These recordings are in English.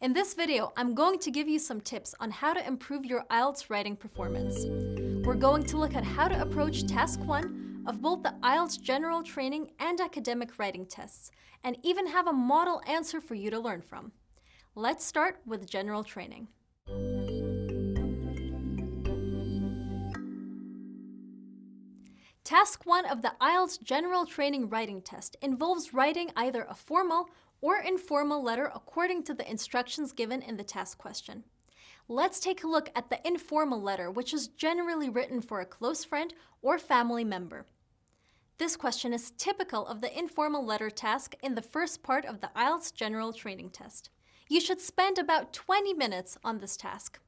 In this video, I'm going to give you some tips on how to improve your IELTS writing performance. We're going to look at how to approach Task 1 of both the IELTS General Training and Academic Writing tests, and even have a model answer for you to learn from. Let's start with General Training. Task 1 of the IELTS General Training Writing Test involves writing either a formal or informal letter according to the instructions given in the task question. Let's take a look at the informal letter, which is generally written for a close friend or family member. This question is typical of the informal letter task in the first part of the IELTS General Training Test. You should spend about 20 minutes on this task.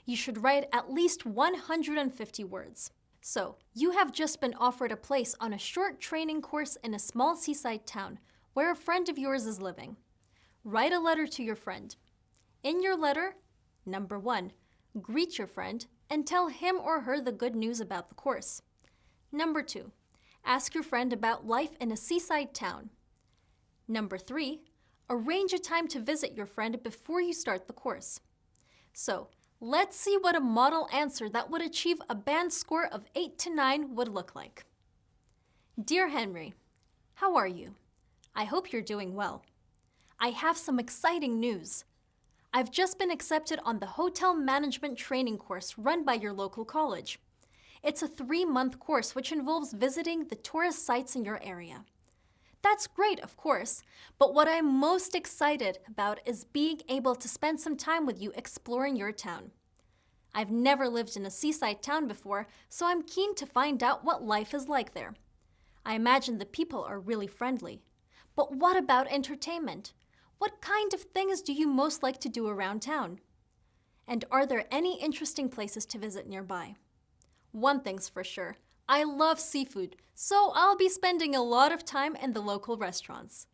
You should write at least 150 words. So, you have just been offered a place on a short training course in a small seaside town where a friend of yours is living. Write a letter to your friend. In your letter, number 1, greet your friend and tell him or her the good news about the course. Number 2, ask your friend about life in a seaside town. Number 3, arrange a time to visit your friend before you start the course. So, let's see what a model answer that would achieve a band score of 8 to 9 would look like. Dear Henry, how are you? I hope you're doing well. I have some exciting news. I've just been accepted on the hotel management training course run by your local college. It's a 3-month course which involves visiting the tourist sites in your area. That's great, of course, but what I'm most excited about is being able to spend some time with you exploring your town. I've never lived in a seaside town before, so I'm keen to find out what life is like there. I imagine the people are really friendly. But what about entertainment? What kind of things do you most like to do around town? And are there any interesting places to visit nearby? One thing's for sure, I love seafood, so I'll be spending a lot of time in the local restaurants.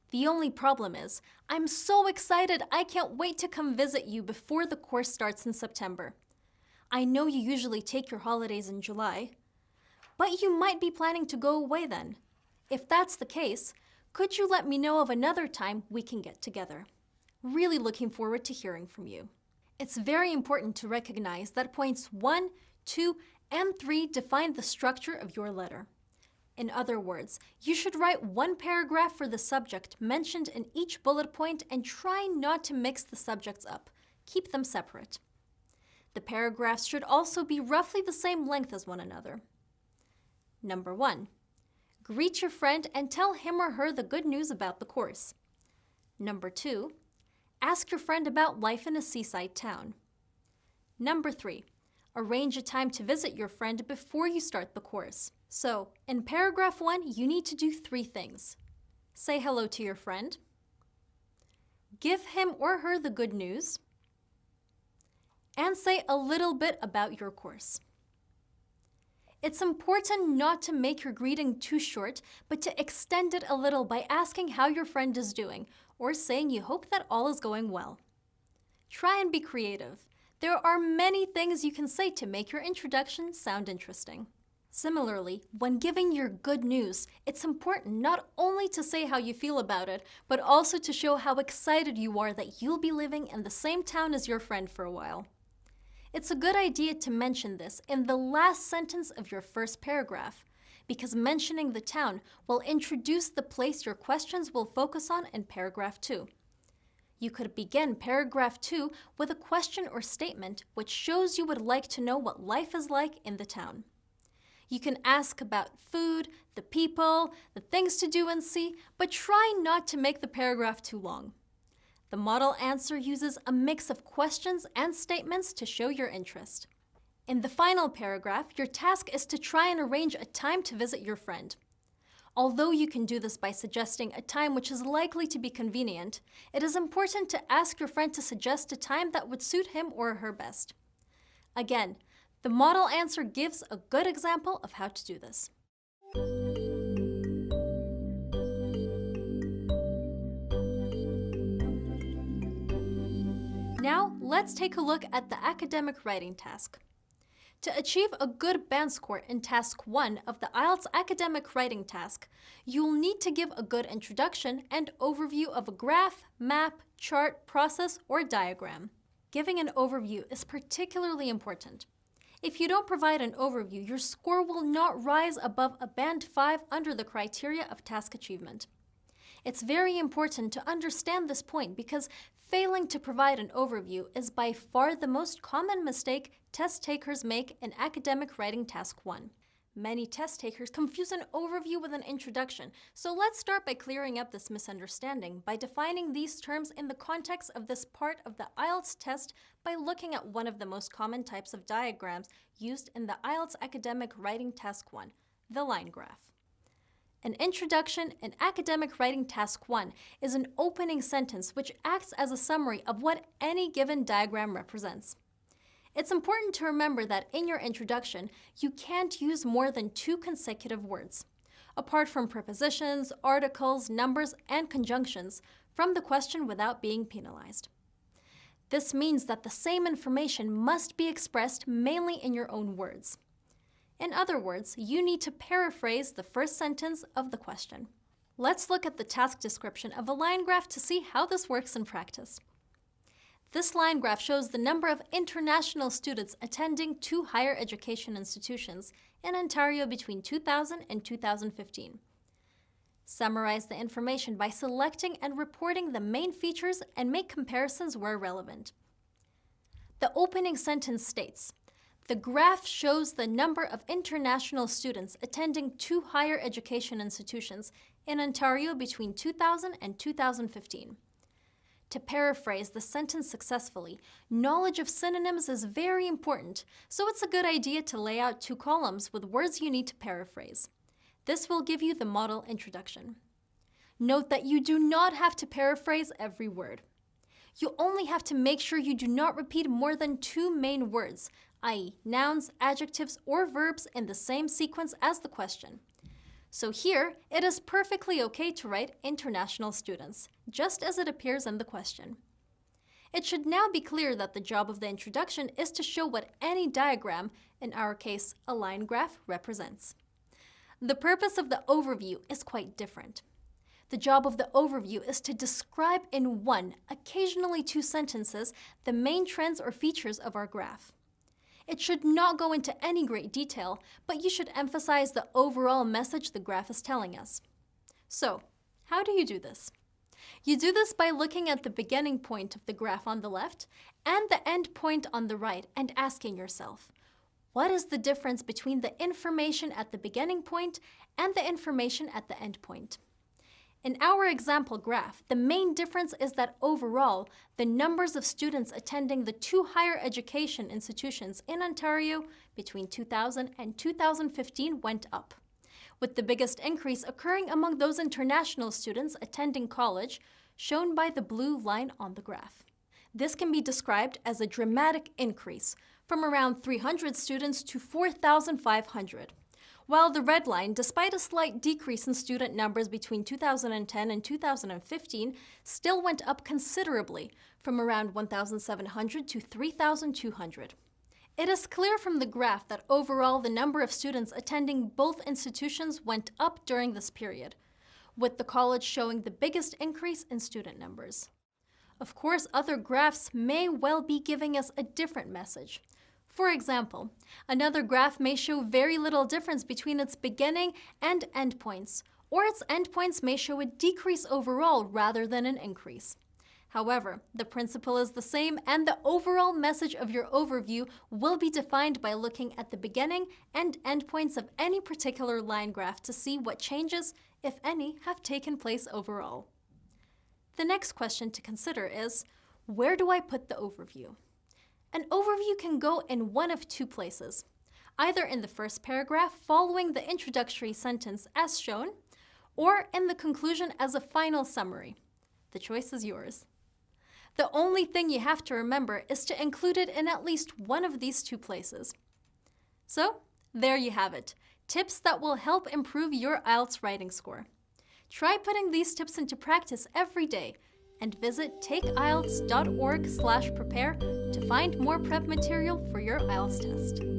The only problem is, I'm so excited I can't wait to come visit you before the course starts in September. I know you usually take your holidays in July, but you might be planning to go away then. If that's the case, could you let me know of another time we can get together? Really looking forward to hearing from you. It's very important to recognize that points 1, 2, and 3 define the structure of your letter. In other words, you should write one paragraph for the subject mentioned in each bullet point and try not to mix the subjects up. Keep them separate. The paragraphs should also be roughly the same length as one another. Number 1. Greet your friend and tell him or her the good news about the course. Number 2. Ask your friend about life in a seaside town. Number 3. Arrange a time to visit your friend before you start the course. So, in paragraph 1, you need to do 3 things. Say hello to your friend. Give him or her the good news. And say a little bit about your course. It's important not to make your greeting too short, but to extend it a little by asking how your friend is doing, or saying you hope that all is going well. Try and be creative. There are many things you can say to make your introduction sound interesting. Similarly, when giving your good news, it's important not only to say how you feel about it, but also to show how excited you are that you'll be living in the same town as your friend for a while. It's a good idea to mention this in the last sentence of your first paragraph, because mentioning the town will introduce the place your questions will focus on in paragraph 2. You could begin paragraph 2 with a question or statement which shows you would like to know what life is like in the town. You can ask about food, the people, the things to do and see, but try not to make the paragraph too long. The model answer uses a mix of questions and statements to show your interest. In the final paragraph, your task is to try and arrange a time to visit your friend. Although you can do this by suggesting a time which is likely to be convenient, it is important to ask your friend to suggest a time that would suit him or her best. Again, the model answer gives a good example of how to do this. Now, let's take a look at the academic writing task. To achieve a good band score in Task 1 of the IELTS academic writing task, you'll need to give a good introduction and overview of a graph, map, chart, process, or diagram. Giving an overview is particularly important. If you don't provide an overview, your score will not rise above a band 5 under the criteria of task achievement. It's very important to understand this point because failing to provide an overview is by far the most common mistake test takers make in academic writing task 1. Many test takers confuse an overview with an introduction, so let's start by clearing up this misunderstanding by defining these terms in the context of this part of the IELTS test by looking at one of the most common types of diagrams used in the IELTS academic writing task 1, the line graph. An introduction in academic writing task 1 is an opening sentence which acts as a summary of what any given diagram represents. It's important to remember that in your introduction, you can't use more than 2 consecutive words, apart from prepositions, articles, numbers, and conjunctions, from the question without being penalized. This means that the same information must be expressed mainly in your own words. In other words, you need to paraphrase the first sentence of the question. Let's look at the task description of a line graph to see how this works in practice. This line graph shows the number of international students attending 2 higher education institutions in Ontario between 2000 and 2015. Summarize the information by selecting and reporting the main features and make comparisons where relevant. The opening sentence states, "The graph shows the number of international students attending 2 higher education institutions in Ontario between 2000 and 2015. To paraphrase the sentence successfully, knowledge of synonyms is very important, so it's a good idea to lay out 2 columns with words you need to paraphrase. This will give you the model introduction. Note that you do not have to paraphrase every word. You only have to make sure you do not repeat more than 2 main words, i.e., nouns, adjectives, or verbs in the same sequence as the question. So here, it is perfectly okay to write international students, just as it appears in the question. It should now be clear that the job of the introduction is to show what any diagram, in our case, a line graph, represents. The purpose of the overview is quite different. The job of the overview is to describe in 1, occasionally 2 sentences, the main trends or features of our graph. It should not go into any great detail, but you should emphasize the overall message the graph is telling us. So, how do you do this? You do this by looking at the beginning point of the graph on the left and the end point on the right and asking yourself, what is the difference between the information at the beginning point and the information at the end point? In our example graph, the main difference is that overall, the numbers of students attending the 2 higher education institutions in Ontario between 2000 and 2015 went up, with the biggest increase occurring among those international students attending college, shown by the blue line on the graph. This can be described as a dramatic increase, from around 300 students to 4,500. While the red line, despite a slight decrease in student numbers between 2010 and 2015, still went up considerably, from around 1,700 to 3,200. It is clear from the graph that overall the number of students attending both institutions went up during this period, with the college showing the biggest increase in student numbers. Of course, other graphs may well be giving us a different message. For example, another graph may show very little difference between its beginning and end points, or its end points may show a decrease overall rather than an increase. However, the principle is the same and the overall message of your overview will be defined by looking at the beginning and end points of any particular line graph to see what changes, if any, have taken place overall. The next question to consider is, where do I put the overview? An overview can go in one of 2 places, either in the first paragraph following the introductory sentence as shown, or in the conclusion as a final summary. The choice is yours. The only thing you have to remember is to include it in at least one of these 2 places. So, there you have it, tips that will help improve your IELTS writing score. Try putting these tips into practice every day, and visit takeielts.org/prepare to find more prep material for your IELTS test.